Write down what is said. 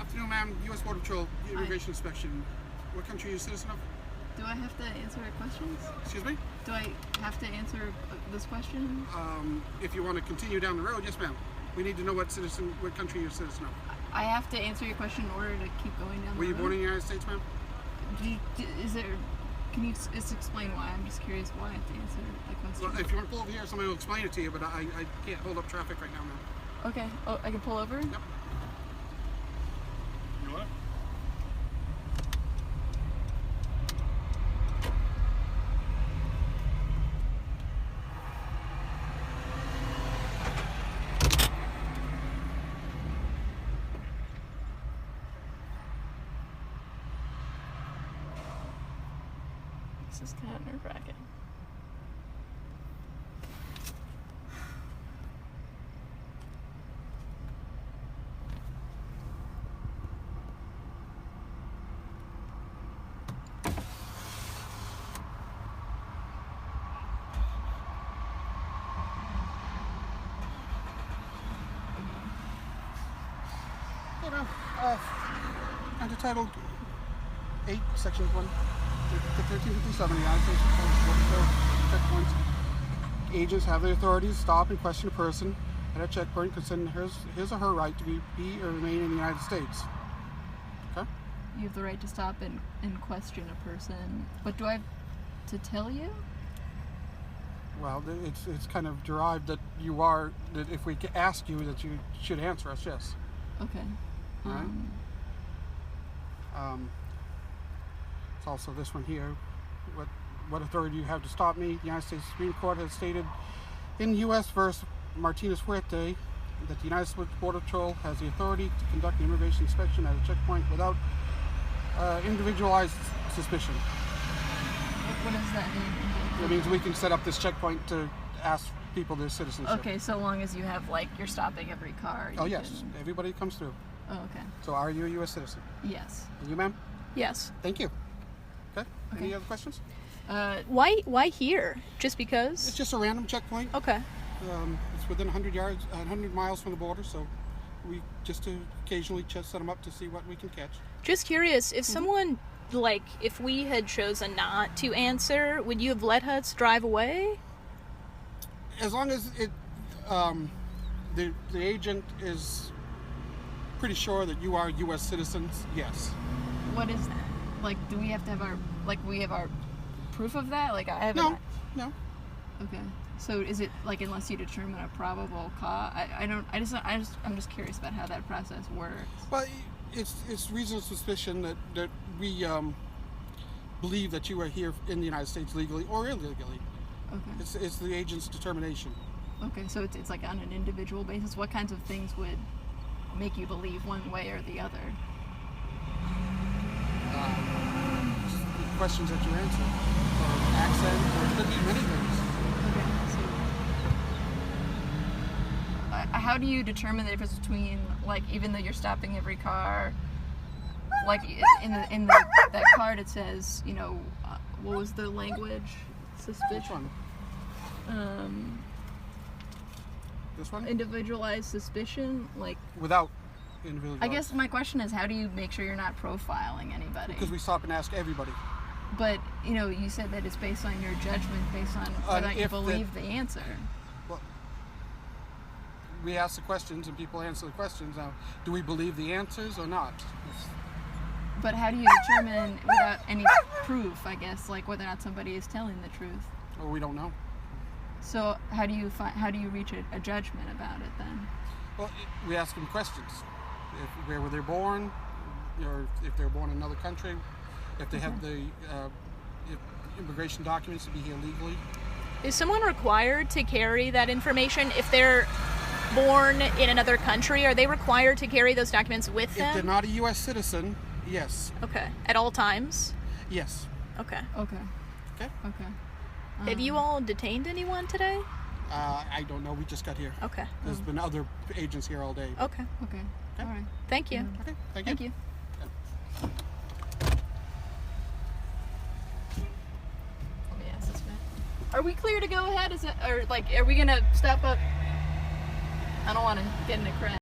afternoon, ma'am. U.S. Border Patrol, immigration inspection. What country are you a citizen of? Do I have to answer questions? Excuse me? Do I have to answer this question? If you want to continue down the road, yes, ma'am. We need to know what country you're a citizen of. I have to answer your question in order to keep going down the road. Were you born in the United States, ma'am? Can you just explain why? I'm just curious why I have to answer the question. Well, if you want to pull over here, somebody will explain it to you, but I can't hold up traffic right now, ma'am. Okay. Oh, I can pull over? Yep. You want it? This is kind of nerve-wracking. You know, under Title 8, Section 1, the 1357 United States Border checkpoints. Agents have the authority to stop and question a person at a checkpoint concerning his or her right to be or remain in the United States. Okay? You have the right to stop and question a person, but do I have to tell you? Well, it's kind of derived that that if we ask you that you should answer us, yes. Okay. All right. It's also this one here. What authority do you have to stop me? The United States Supreme Court has stated in U.S. v. Martinez-Huerte that the United States Border Patrol has the authority to conduct an immigration inspection at a checkpoint without individualized suspicion. What does that mean? It means we can set up this checkpoint to ask people their citizenship. Okay, so long as you have, you're stopping every car. Oh, yes. Everybody comes through. Oh, okay. So are you a U.S. citizen? Yes. And you, ma'am? Yes. Thank you. Okay. Any other questions? Why here? Just because? It's just a random checkpoint. Okay. It's within 100 miles from the border, so we just occasionally set them up to see what we can catch. Just curious, if someone, if we had chosen not to answer, would you have let us drive away? As long as the agent is pretty sure that you are U.S. citizens, yes. What is that? Do we have to have our proof of that? I have No. Okay. So is it unless you determine a probable cause? I'm just curious about how that process works. Well, it's reasonable suspicion that we believe that you are here in the United States legally or illegally. Okay. It's the agent's determination. Okay, so it's on an individual basis. What kinds of things would make you believe one way or the other? The questions that you answer, or accent, or it could be many things. Okay, so how do you determine the difference between even though you're stopping every car, in that card it says what was the language? Suspicion. Which one? This one? Individualized suspicion, Without individualized. I guess my question is, how do you make sure you're not profiling anybody? Because we stop and ask everybody. But you said that it's based on your judgment, based on whether you believe the answer. Well, we ask the questions and people answer the questions. Now, do we believe the answers or not? But how do you determine without any proof, I guess, whether or not somebody is telling the truth? Well, we don't know. So how do you reach a judgment about it then? Well, we ask them questions. Where were they born, or if they were born in another country, if they have the immigration documents to be here legally. Is someone required to carry that information if they're born in another country? Are they required to carry those documents with them? If they're not a U.S. citizen, yes. Okay. At all times? Yes. Okay. Okay. Have you all detained anyone today? I don't know. We just got here. Okay. There's been other agents here all day. Okay. Okay. All right. Thank you. Okay. Thank Thank you. Let me ask this man. Are we clear to go ahead? Are we gonna stop up? I don't want to get in a crash.